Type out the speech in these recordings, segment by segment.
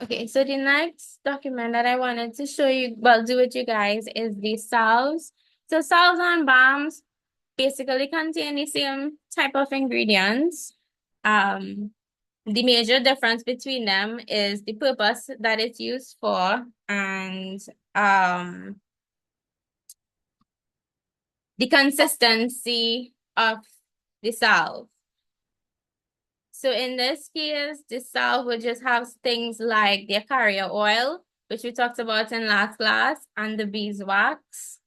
Okay, so the next document that I wanted to show you, well, do with you guys is the salves. So salves and balms basically contain the same type of ingredients. The major difference between them is the purpose that it's used for and um the consistency of the salve. So in this case, the salve will just have things like the carrier oil, which we talked about in last class, and the beeswax,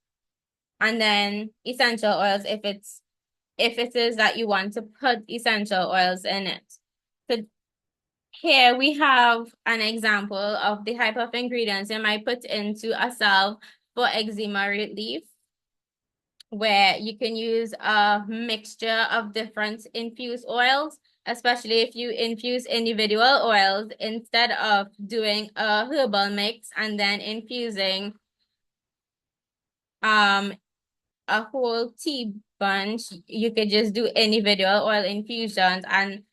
and then essential oils if it is that you want to put essential oils in it. So here we have an example of the type of ingredients you might put into a salve for eczema relief, where you can use a mixture of different infused oils, especially if you infuse individual oils instead of doing a herbal mix and then infusing um a whole tea bunch. You could just do individual oil infusions and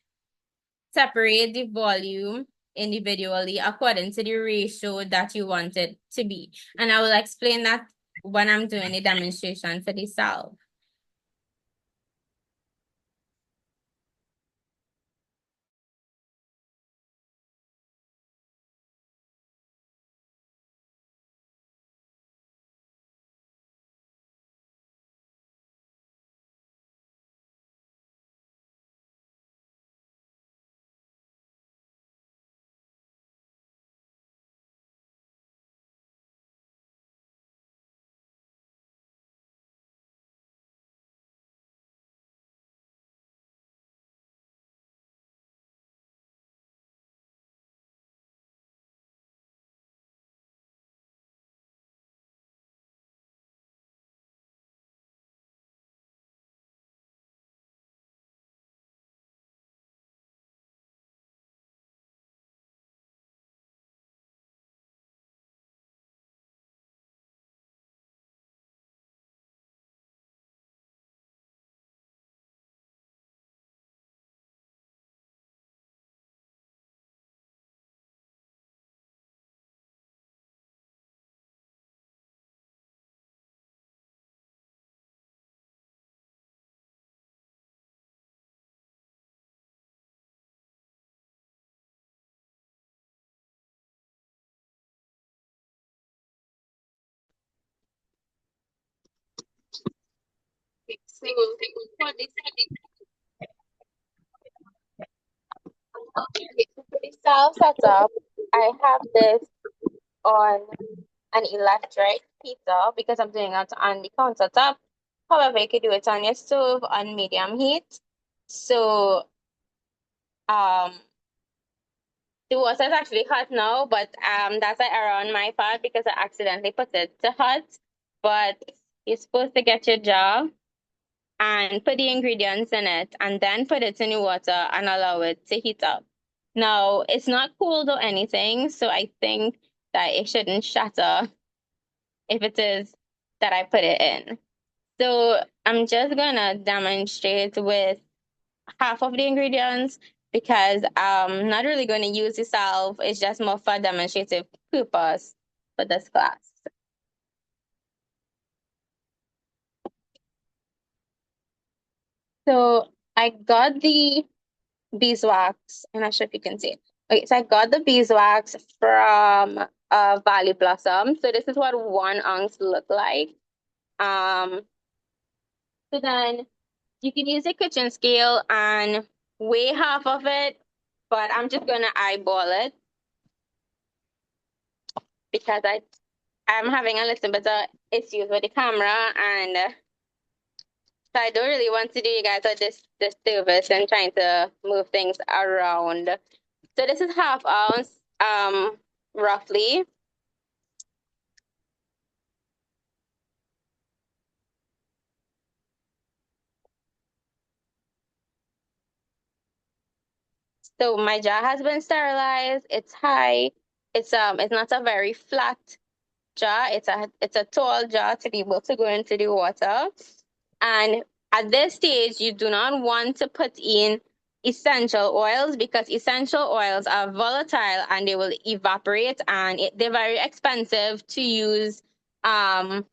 separate the volume individually according to the ratio that you want it to be. And I will explain that when I'm doing a demonstration for the salve. So for this, for the salve setup, I have this on an electric heater because I'm doing it on the countertop. However, you could do it on your stove on medium heat. So um the water is actually hot now, but that's an error on my part because I accidentally put it to hot. But you're supposed to get your jar and put the ingredients in it and then put it in the water and allow it to heat up. Now, it's not cooled or anything, so I think that it shouldn't shatter if it is that I put it in. So I'm just gonna demonstrate with half of the ingredients because I'm not really going to use the salve. It's just more for demonstrative purpose for this class. So I got the beeswax. I'm not sure if you can see it. Okay, so I got the beeswax from Valley Blossom. So this is what 1 ounce look like. Um, so then you can use a kitchen scale and weigh half of it, but I'm just gonna eyeball it because I'm having a little bit of issues with the camera, and so I don't really want to do you guys a this service and trying to move things around. So this is half ounce, roughly. So my jar has been sterilized. It's high. It's not a very flat jar. It's a tall jar to be able to go into the water. And at this stage, you do not want to put in essential oils because essential oils are volatile and they will evaporate and they're very expensive to use um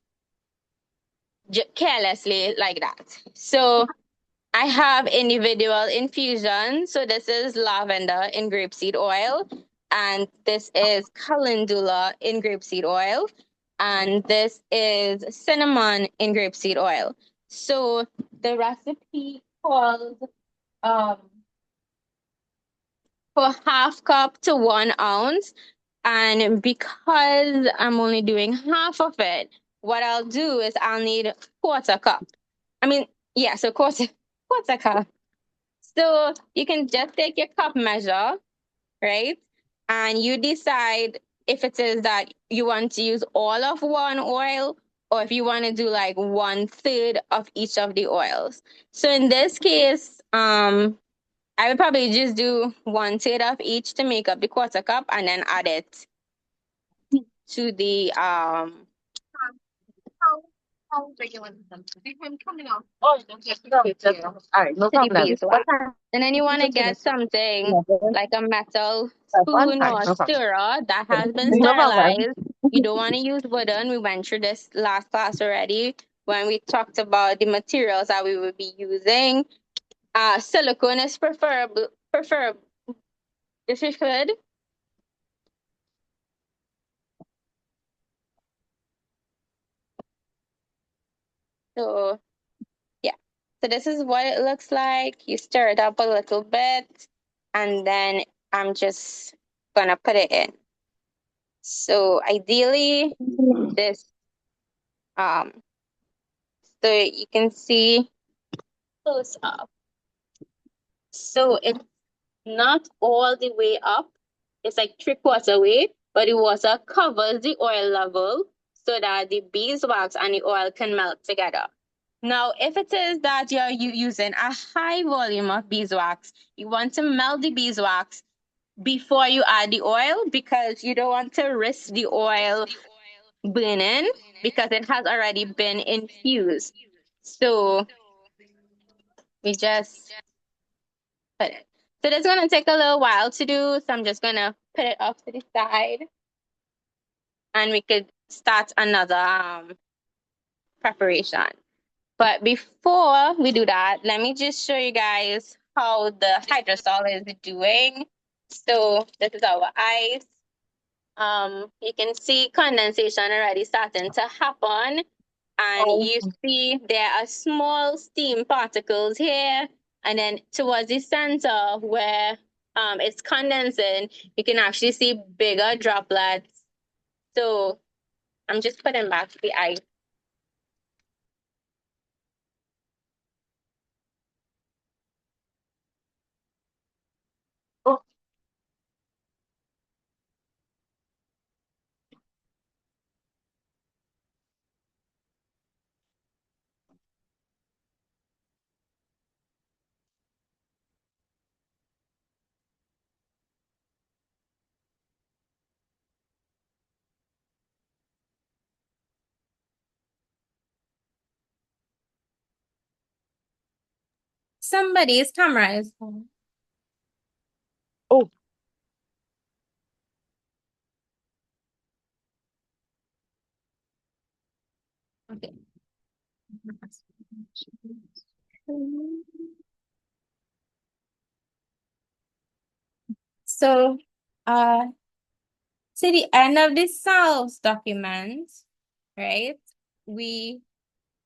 carelessly like that. So I have individual infusions. So this is lavender in grapeseed oil, and this is calendula in grapeseed oil, and this is cinnamon in grapeseed oil. So the recipe calls um for half cup to 1 ounce. And because I'm only doing half of it, what I'll do is I'll need quarter cup. I mean, yeah, so quarter cup. So you can just take your cup measure, right? And you decide if it is that you want to use all of one oil or if you want to do like 1/3 of each of the oils. So in this case, I would probably just do 1/3 of each to make up the quarter cup and then add it to the All right, no to the problem. What beeswax. time And then you did want you to finish? get something Yeah, like a metal one spoon time, or no problem. stirrer that has been No problem. sterilized. You don't want to use wooden. We went through this last class already when we talked about the materials that we would be using. Silicone is preferable if you could. So yeah. So this is what it looks like. You stir it up a little bit, and then I'm just gonna put it in. So ideally, this um, so you can see close up. So it's not all the way up. It's like 3/4 way, but the water covers the oil level so that the beeswax and the oil can melt together. Now, if it is that you're using a high volume of beeswax, you want to melt the beeswax before you add the oil because you don't want to risk the oil burning because it has already been infused. So we just put it. So this is gonna take a little while to do, so I'm just gonna put it off to the side and we could start another preparation. But before we do that, let me just show you guys how the hydrosol is doing. So this is our ice. You can see condensation already starting to happen. And you see there are small steam particles here. And then towards the center where it's condensing, you can actually see bigger droplets. So I'm just putting back the ice. Oh, Somebody's camera is on. oh, Okay. So, to the end of the sales document, right? We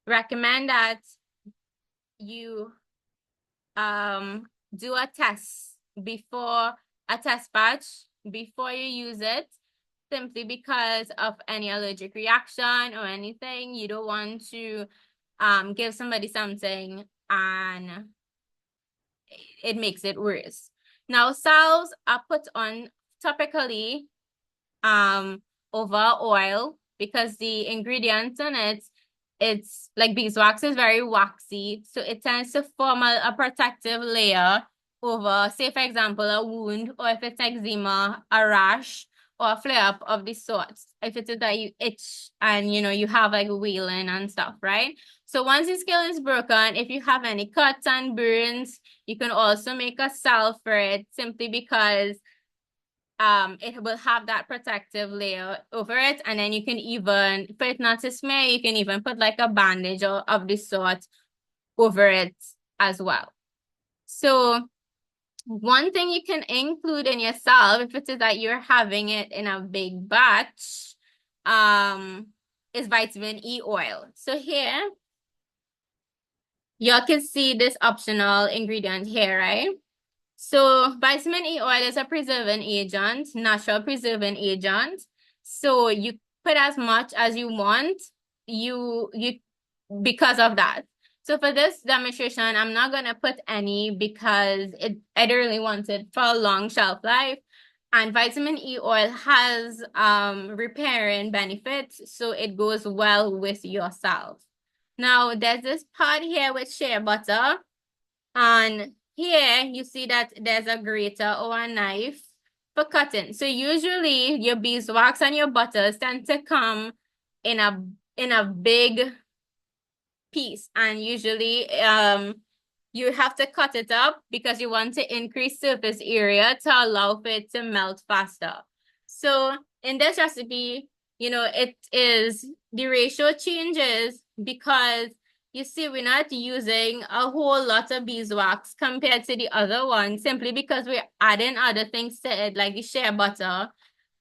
recommend that you do a test before a test batch before you use it, simply because of any allergic reaction or anything. You don't want to give somebody something and it makes it worse. Now, salves are put on topically over oil because the ingredients in it, it's like beeswax is very waxy, so it tends to form a protective layer over, say for example, a wound, or if it's eczema, a rash, or a flare up of the sorts. If it is that you itch and you know you have like whealing and stuff, right? So once the skin is broken, if you have any cuts and burns, you can also make a salve for it simply because it will have that protective layer over it. And then you can even, for it not to smear, you can even put like a bandage or of the sort over it as well. So one thing you can include in your salve, if it is that you're having it in a big batch, is vitamin E oil. So here, you can see this optional ingredient here, right? So vitamin E oil is a preserving agent, natural preserving agent. So you put as much as you want, you because of that. So for this demonstration, I'm not gonna put any because I don't really want it for a long shelf life. And vitamin E oil has repairing benefits, so it goes well with your salve. Now there's this part here with shea butter. And here you see that there's a grater or a knife for cutting. So usually your beeswax and your butters tend to come in a big piece, and usually you have to cut it up because you want to increase surface area to allow for it to melt faster. So in this recipe, it is the ratio changes because you see we're not using a whole lot of beeswax compared to the other one simply because we're adding other things to it like the shea butter.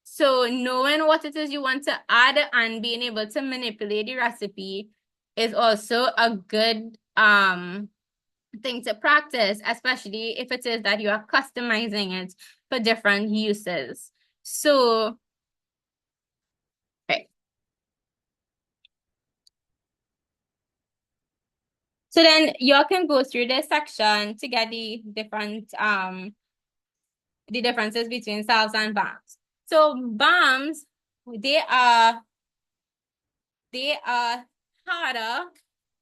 So knowing what it is you want to add and being able to manipulate the recipe is also a good thing to practice, especially if it is that you are customizing it for different uses. So, okay. So then you can go through this section to get the differences between salves and balms. So balms, they are harder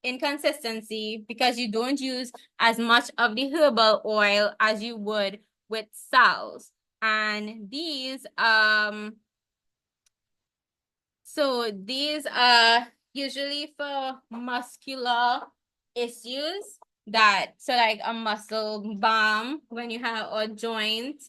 in consistency because you don't use as much of the herbal oil as you would with salves. And these are usually for muscular issues so like a muscle balm when you have a joint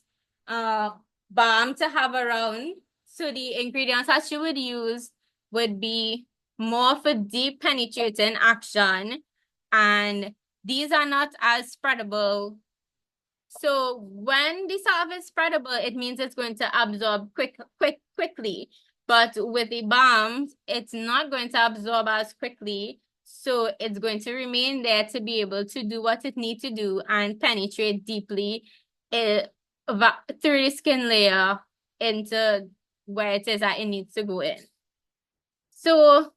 uh balm to have around. So the ingredients that you would use would be more for deep penetrating action, and these are not as spreadable. So when the salve is spreadable, it means it's going to absorb quickly. But with the balms, it's not going to absorb as quickly. So it's going to remain there to be able to do what it needs to do and penetrate deeply through the skin layer into where it is that it needs to go in. So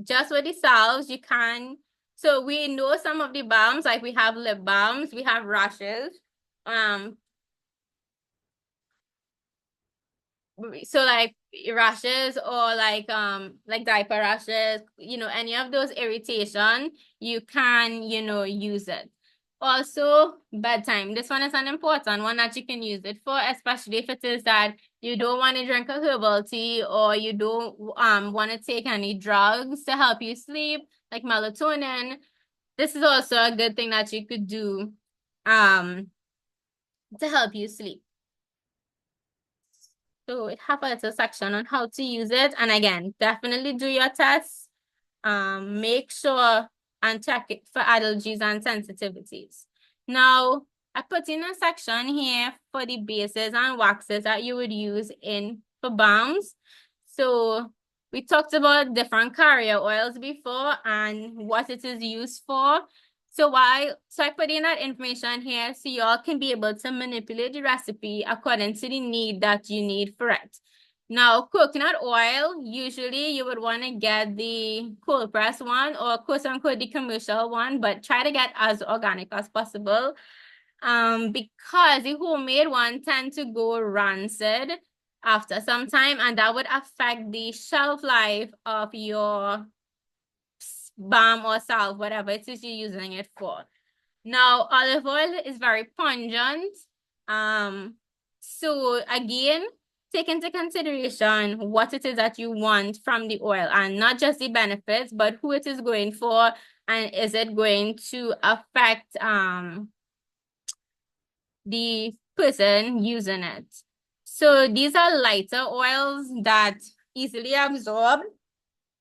just with the salves, you can. So we know some of the balms, like we have lip balms, we have rashes. So like rashes or like diaper rashes, any of those irritation, you can, use it. Also, bedtime. This one is an important one that you can use it for, especially if it is that you don't want to drink a herbal tea or you don't want to take any drugs to help you sleep, like melatonin. This is also a good thing that you could do to help you sleep. So it have a little section on how to use it. And again, definitely do your tests. Make sure and check it for allergies and sensitivities. Now, I put in a section here for the bases and waxes that you would use for balms. So we talked about different carrier oils before and what it is used for. So I put in that information here so y'all can be able to manipulate the recipe according to the need that you need for it. Now, coconut oil, usually you would want to get the cold press one or quote unquote the commercial one, but try to get as organic as possible. Because the homemade one tend to go rancid after some time, and that would affect the shelf life of your balm or salve, whatever it is you're using it for. Now, olive oil is very pungent. So again, take into consideration what it is that you want from the oil and not just the benefits, but who it is going for and is it going to affect the person using it. So these are lighter oils that easily absorb.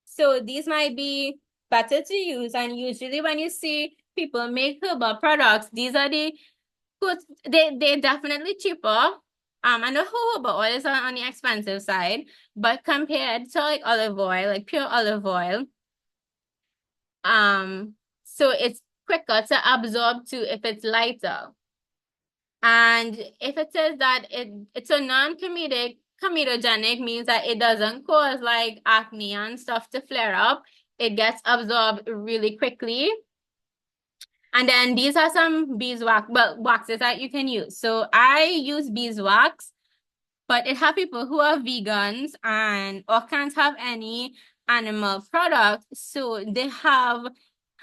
So these might be better to use. And usually when you see people make herbal products, these are the good, they're definitely cheaper. I know jojoba oil is on the expensive side, but compared to like olive oil, like pure olive oil, um, so it's quicker to absorb too if it's lighter. And if it says that it's a non-comedic, comedogenic means that it doesn't cause like acne and stuff to flare up. It gets absorbed really quickly. And then these are some beeswax, well, waxes that you can use. So I use beeswax, but it have people who are vegans and or can't have any animal product. So they have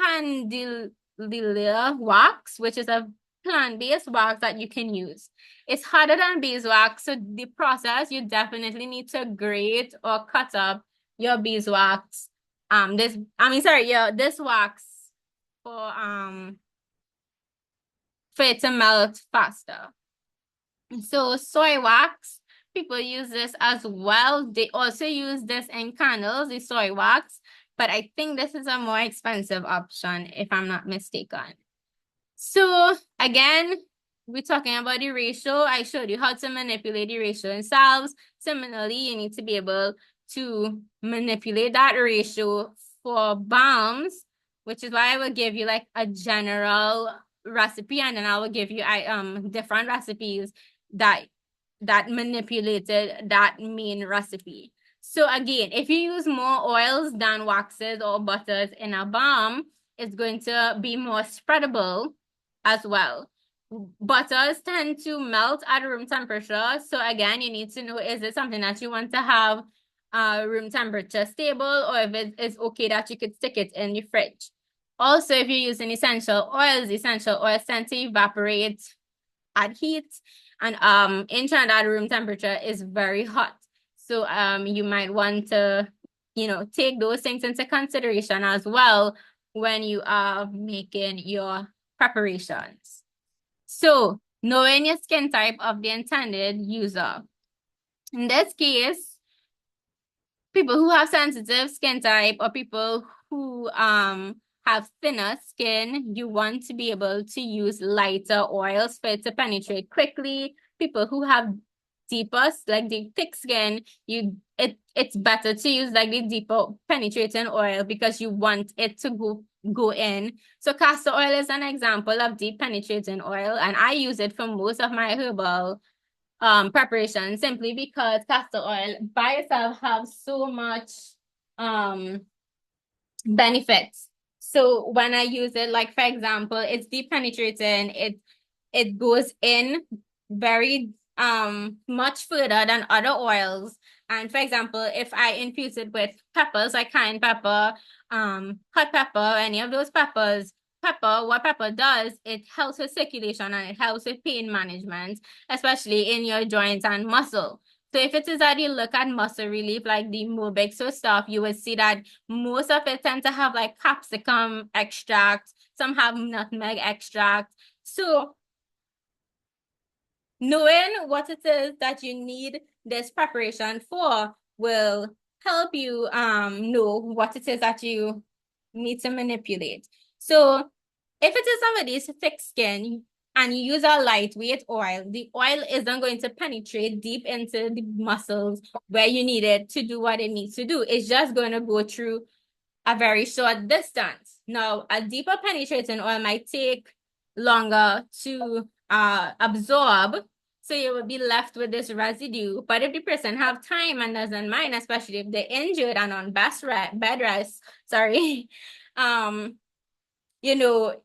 candelilla wax, which is a plant-based wax that you can use. It's harder than beeswax, so the process you definitely need to grate or cut up your beeswax. This wax for it to melt faster. So soy wax, people use this as well. They also use this in candles, the soy wax, but I think this is a more expensive option if I'm not mistaken. So again, we're talking about the ratio. I showed you how to manipulate the ratio in salves. Similarly, you need to be able to manipulate that ratio for balms, which is why I will give you like a general recipe, and then I will give you different recipes that manipulated that main recipe. So again, if you use more oils than waxes or butters in a balm, it's going to be more spreadable as well. Butters tend to melt at room temperature. So again, you need to know, is it something that you want to have room temperature stable, or if it is okay that you could stick it in your fridge. Also, if you're using essential oils tend to evaporate at heat, and in Trinidad room temperature is very hot. So you might want to, take those things into consideration as well when you are making your preparations. So knowing your skin type of the intended user. In this case, people who have sensitive skin type or people who have thinner skin, you want to be able to use lighter oils for it to penetrate quickly. People who have deeper, like the thick skin, it's better to use like the deeper penetrating oil because you want it to go in. So castor oil is an example of deep penetrating oil, and I use it for most of my herbal preparation simply because castor oil by itself have so much um benefits. So when I use it, like for example, it's deep penetrating, it goes in very much further than other oils. And for example, if I infuse it with peppers like cayenne pepper, hot pepper, any of those peppers, what pepper does, it helps with circulation and it helps with pain management, especially in your joints and muscle. So if it is that you look at muscle relief, like the Mobexo stuff, you will see that most of it tend to have like capsicum extract, some have nutmeg extract. So knowing what it is that you need this preparation for will help you know what it is that you need to manipulate. So if it is somebody's thick skin and you use a lightweight oil, the oil isn't going to penetrate deep into the muscles where you need it to do what it needs to do. It's just going to go through a very short distance. Now, a deeper penetrating oil might take longer to absorb, so you will be left with this residue. But if the person have time and doesn't mind, especially if they're injured and on bed rest, sorry, um, you know,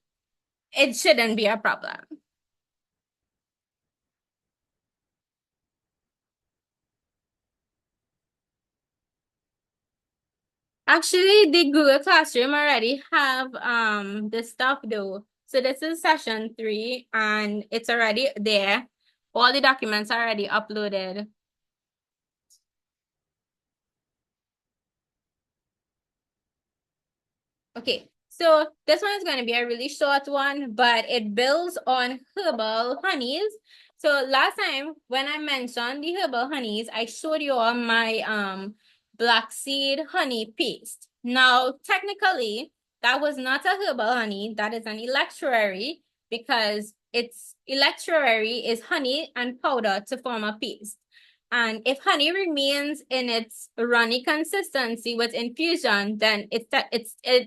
it shouldn't be a problem. Actually, the Google Classroom already have this stuff though. So this is session 3 and it's already there. All the documents are already uploaded. Okay, so this one is going to be a really short one, but it builds on herbal honeys. So last time when I mentioned the herbal honeys, I showed you all my black seed honey paste. Now, technically, that was not a herbal honey, that is an electuary because it's electuary is honey and powder to form a paste. And if honey remains in its runny consistency with infusion, then it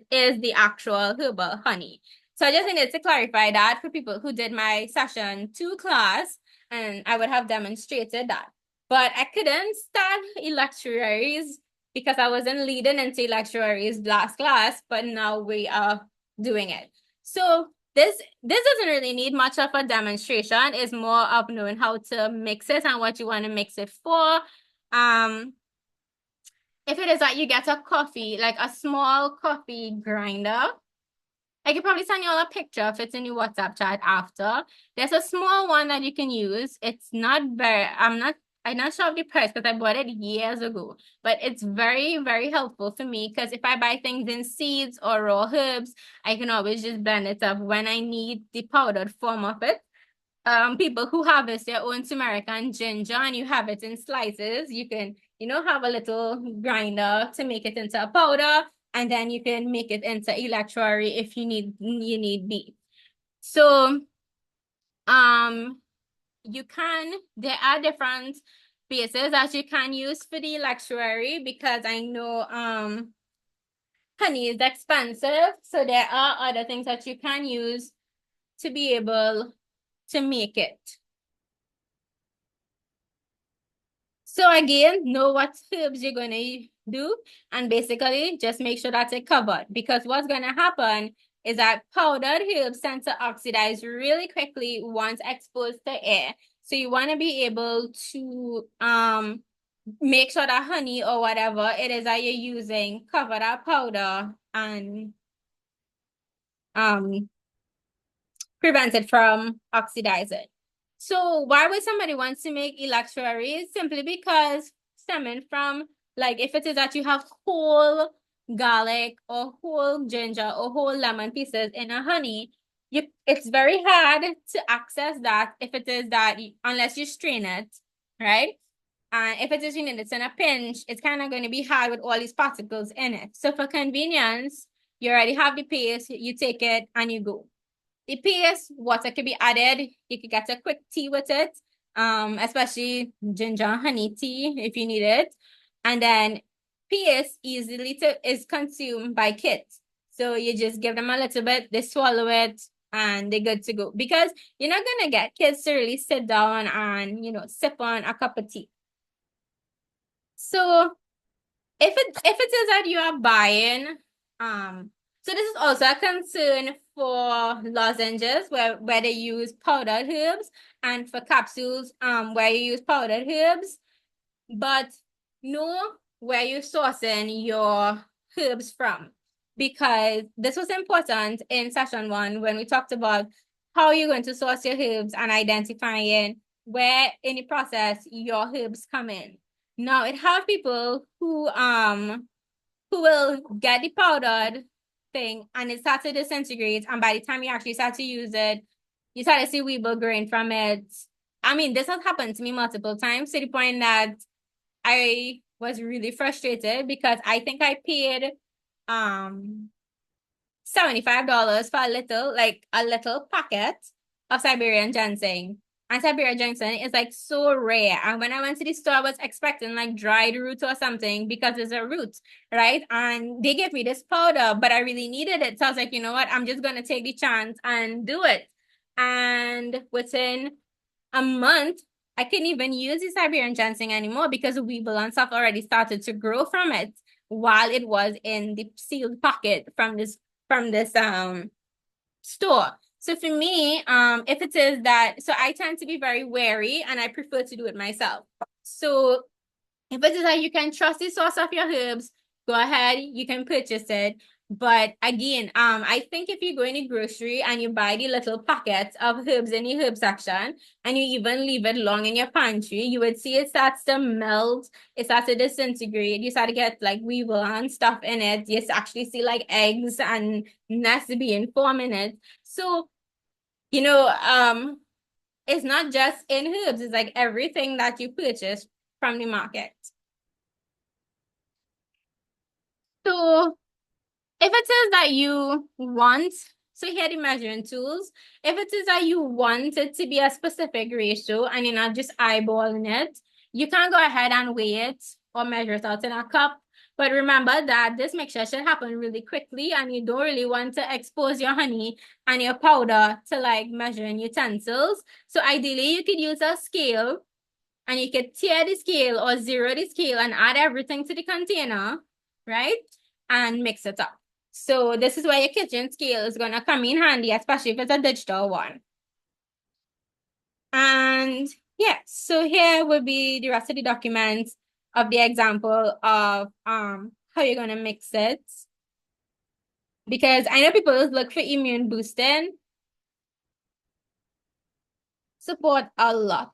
is the actual herbal honey. So I just needed to clarify that for people who did my session 2 class, and I would have demonstrated that. But I couldn't stand electuaries because I wasn't leading into electuaries last class, but now we are doing it. So this doesn't really need much of a demonstration. It's more of knowing how to mix it and what you want to mix it for. If it is that you get a coffee, like a small coffee grinder, I could probably send you all a picture if it's in your WhatsApp chat after. There's a small one that you can use. It's not very, I'm not sure of the price because I bought it years ago, but it's very, very helpful for me because if I buy things in seeds or raw herbs, I can always just blend it up when I need the powdered form of it. People who harvest their own turmeric and ginger and you have it in slices, you can, have a little grinder to make it into a powder, and then you can make it into electuary if you need be. So, there are different bases that you can use for the electuary because I know, honey is expensive. So there are other things that you can use to be able to make it. So again, know what herbs you're going to do and basically just make sure that it's covered because what's going to happen is that powdered herbs tend to oxidize really quickly once exposed to air. So you want to be able to make sure that honey or whatever it is that you're using cover that powder and um prevent it from oxidizing. So why would somebody want to make electuaries? Simply because stemming from, like, if it is that you have whole garlic or whole ginger or whole lemon pieces in a honey, it's very hard to access that if it is that, unless you strain it, right? And if it is it's in a pinch, it's kind of going to be hard with all these particles in it. So for convenience, you already have the paste, you take it and you go. The paste, water could be added. You could get a quick tea with it, especially ginger honey tea if you need it. And then paste is consumed by kids. So you just give them a little bit, they swallow it, and they're good to go. Because you're not gonna get kids to really sit down and sip on a cup of tea. So if it is that you are buying, so this is also a concern for lozenges where they use powdered herbs and for capsules, where you use powdered herbs, but know where you're sourcing your herbs from, because this was important in session 1 when we talked about how you're going to source your herbs and identifying where in the process your herbs come in. Now it have people who will get the powdered thing and it starts to disintegrate, and by the time you actually start to use it, you start to see weevil growing from it. I mean, this has happened to me multiple times to the point that I was really frustrated because I think I paid $75 for a little packet of Siberian ginseng. And Siberian ginseng is like so rare. And when I went to the store, I was expecting like dried root or something because it's a root, right? And they gave me this powder, but I really needed it. So I was like, you know what? I'm just going to take the chance and do it. And within a month, I couldn't even use the Siberian ginseng anymore because the weevil and stuff already started to grow from it while it was in the sealed packet from this store. So for me, if it is that, so I tend to be very wary and I prefer to do it myself. So if it is that you can trust the source of your herbs, go ahead, you can purchase it. But again, I think if you go in the grocery and you buy the little packets of herbs in the herb section and you even leave it long in your pantry, you would see it starts to melt, it starts to disintegrate, you start to get like weevil and stuff in it. You actually see like eggs and nests being formed in it. So, you know, it's not just in herbs, it's like everything that you purchase from the market. So if it is that you want, so here are the measuring tools. If it is that you want it to be a specific ratio and you're not just eyeballing it, you can go ahead and weigh it or measure it out in a cup. But remember that this mixture should happen really quickly and you don't really want to expose your honey and your powder to like measuring utensils. So ideally you could use a scale and you could tear the scale or zero the scale and add everything to the container, right? And mix it up. So this is where your kitchen scale is going to come in handy, especially if it's a digital one. And yeah, so here will be the rest of the documents of the example of how you're going to mix it. Because I know people look for immune boosting support a lot.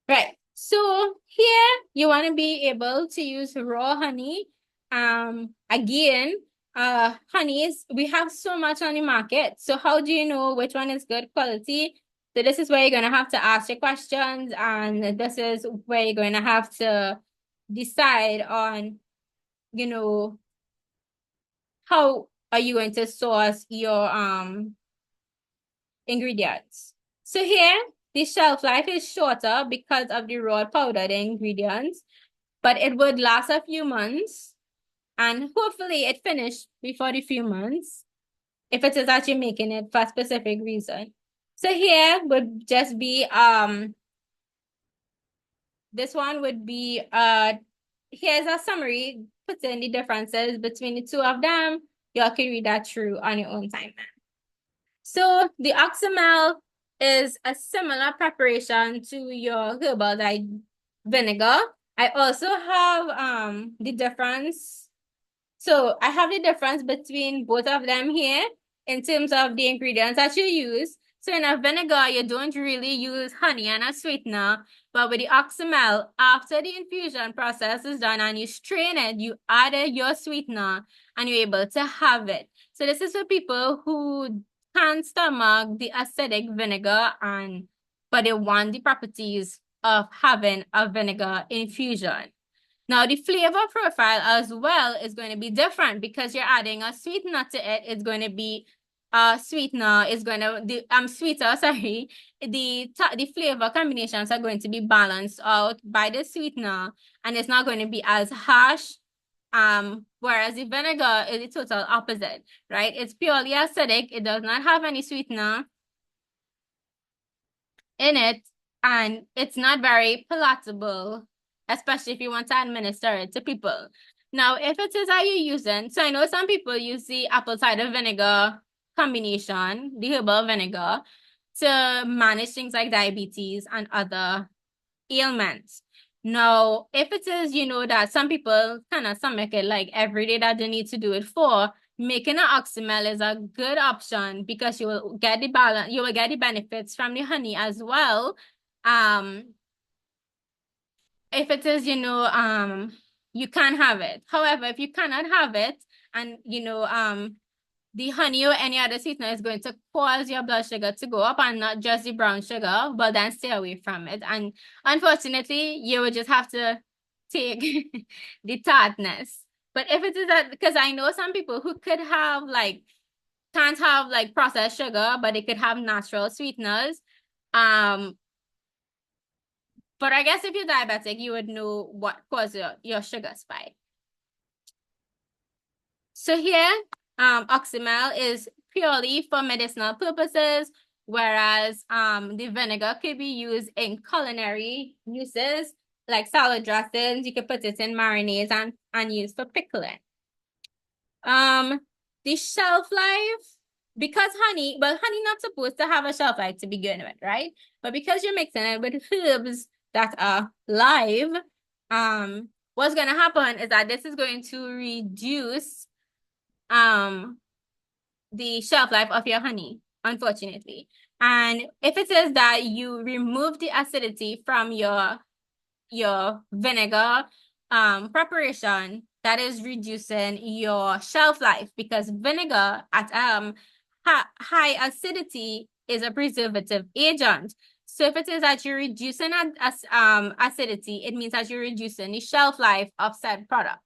Right. So here you want to be able to use raw honey. Again, honeys, we have so much on the market. So how do you know which one is good quality? So this is where you're going to have to ask your questions, and this is where you're going to have to decide on, you know, how are you going to source your ingredients. So here, the shelf life is shorter because of the raw powdered ingredients, but it would last a few months and hopefully it finished before the few months if it is actually making it for a specific reason. So here would just be this one would be here's a summary putting the differences between the two of them. Y'all can read that through on your own time. So the oxymel is a similar preparation to your herbal like vinegar. I also have the difference. So I have the difference between both of them here in terms of the ingredients that you use. So in a vinegar, you don't really use honey and a sweetener, but with the oxymel, after the infusion process is done and you strain it, you add your sweetener and you're able to have it. So this is for people who can't stomach the acidic vinegar but they want the properties of having a vinegar infusion. Now, the flavor profile as well is going to be different because you're adding a sweetener to it. It's going to be sweetener is going to sweeter, sorry. The flavor combinations are going to be balanced out by the sweetener, and it's not going to be as harsh. Whereas the vinegar is the total opposite, right? It's purely acidic. It does not have any sweetener in it, and it's not very palatable, especially if you want to administer it to people. Now, if it is that you're using, so I know some people use the apple cider vinegar combination, the herbal vinegar, to manage things like diabetes and other ailments. Now, if it is, that some people kind of stomach it like every day that they need to do it for, making an oxymel is a good option because you will get the balance, you will get the benefits from the honey as well. If it is, you can have it. However, if you cannot have it and, the honey or any other sweetener is going to cause your blood sugar to go up and not just the brown sugar, but then stay away from it. And unfortunately, you would just have to take the tartness. But if it is that, because I know some people who could have can't have processed sugar, but they could have natural sweeteners. But I guess if you're diabetic, you would know what causes your sugar spike. So here, oxymel is purely for medicinal purposes, whereas the vinegar could be used in culinary uses, like salad dressings. You could put it in marinades and use for pickling. The shelf life, because honey not supposed to have a shelf life to begin with, right? But because you're mixing it with herbs that are live, what's gonna happen is that this is going to reduce um the shelf life of your honey, unfortunately. And if it says that you remove the acidity from your vinegar preparation, that is reducing your shelf life, because vinegar at high acidity is a preservative agent. So if it is that you're reducing acidity, it means that you're reducing the shelf life of said product.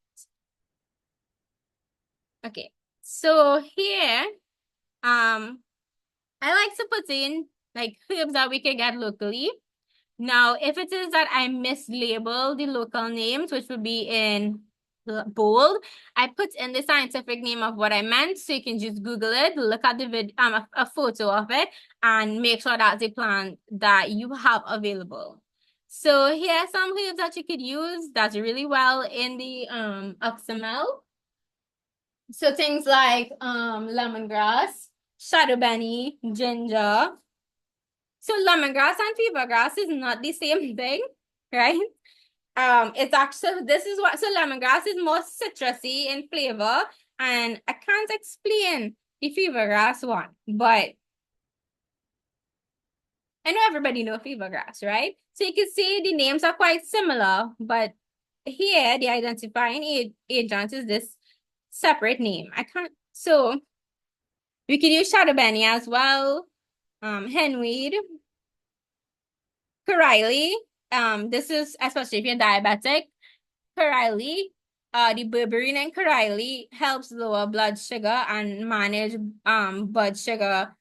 Okay, so here I like to put in like herbs that we can get locally. Now, if it is that I mislabel the local names, which would be in bold, I put in the scientific name of what I meant, so you can just Google it, look at the a photo of it, and make sure that's the plant that you have available. So here are some herbs that you could use that's really well in the oxymel. So things like lemongrass, shadow bunny, ginger. So lemongrass and fever grass is not the same thing, right? It's actually, this is what, so lemongrass is more citrusy in flavor, and I can't explain the fever grass one, but I know everybody know fever grass, right? So you can see the names are quite similar, but here the identifying agent is this separate name. I can't, so we could use shadow bunny as well, henweed, Corylli. This is especially if you're diabetic. Corylli, the berberine and Corylli helps lower blood sugar and manage blood sugar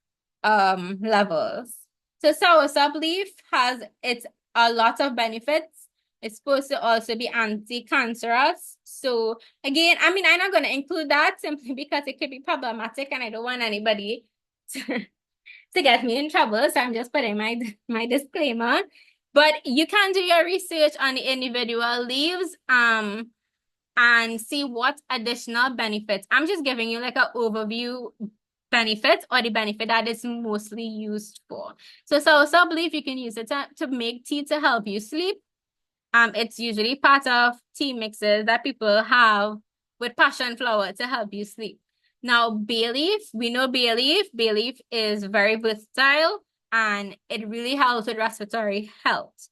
levels. So soursop leaf has it's a lot of benefits. It's supposed to also be anti-cancerous. So again, I mean, I'm not going to include that simply because it could be problematic and I don't want anybody to to get me in trouble. So I'm just putting my disclaimer. But you can do your research on the individual leaves and see what additional benefits. I'm just giving you like an overview benefit or the benefit that is mostly used for. So soursop leaf, you can use it to make tea to help you sleep. It's usually part of tea mixes that people have with passion flower to help you sleep. Now, bay leaf, we know bay leaf. Bay leaf is very versatile and it really helps with respiratory health.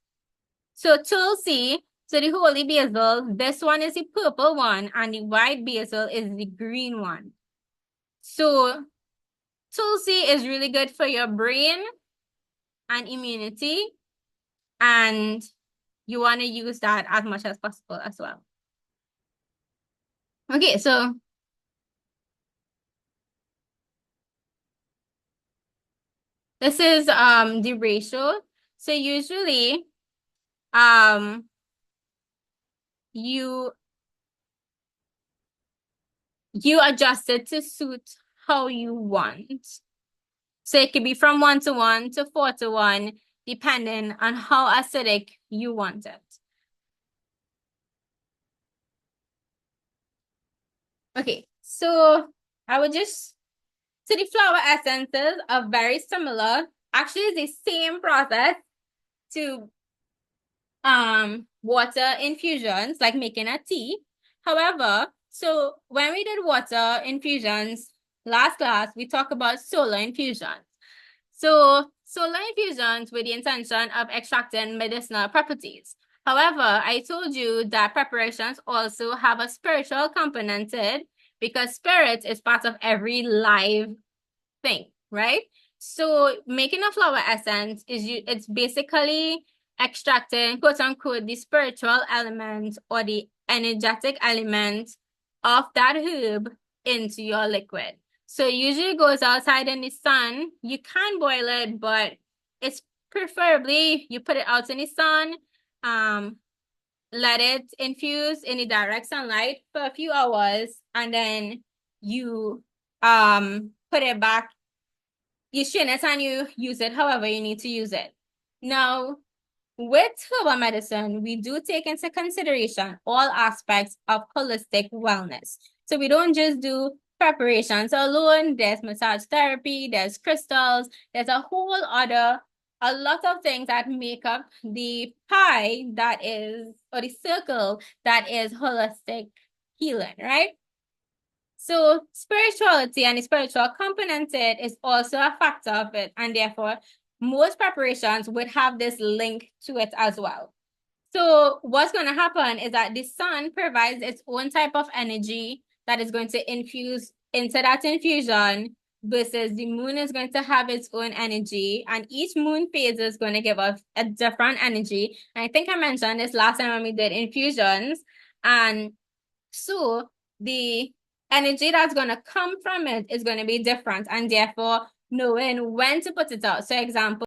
So tulsi, so the holy basil, this one is the purple one and the white basil is the green one. So tulsi is really good for your brain and immunity, and you want to use that as much as possible as well. Okay, so this is the ratio. So usually um you adjust it to suit how you want. So it could be from 1 to 1 to 4 to 1, depending on how acidic you want it. Okay, so I would just, so the flower essences are very similar. Actually, it's the same process to water infusions, like making a tea. However, so when we did water infusions last class, we talked about solar infusions. So solar infusions with the intention of extracting medicinal properties. However, I told you that preparations also have a spiritual component to it, because spirit is part of every live thing, right? So making a flower essence it's basically extracting, quote unquote, the spiritual element or the energetic element of that herb into your liquid. So it usually goes outside in the sun. You can boil it, but it's preferably you put it out in the sun, let it infuse in the direct sunlight for a few hours, and then you put it back, you strain it and you use it however you need to use it. Now, with herbal medicine, we do take into consideration all aspects of holistic wellness. So we don't just do preparations alone. There's massage therapy, there's crystals, there's a lot of things that make up the pie that is, or the circle that is holistic healing, right? So spirituality and the spiritual component it is also a factor of it, and therefore most preparations would have this link to it as well. So what's going to happen is that the sun provides its own type of energy that is going to infuse into that infusion, versus the moon is going to have its own energy, and each moon phase is going to give us a different energy. And I think I mentioned this last time when we did infusions. And so the energy that's going to come from it is going to be different, and therefore knowing when to put it out. So example,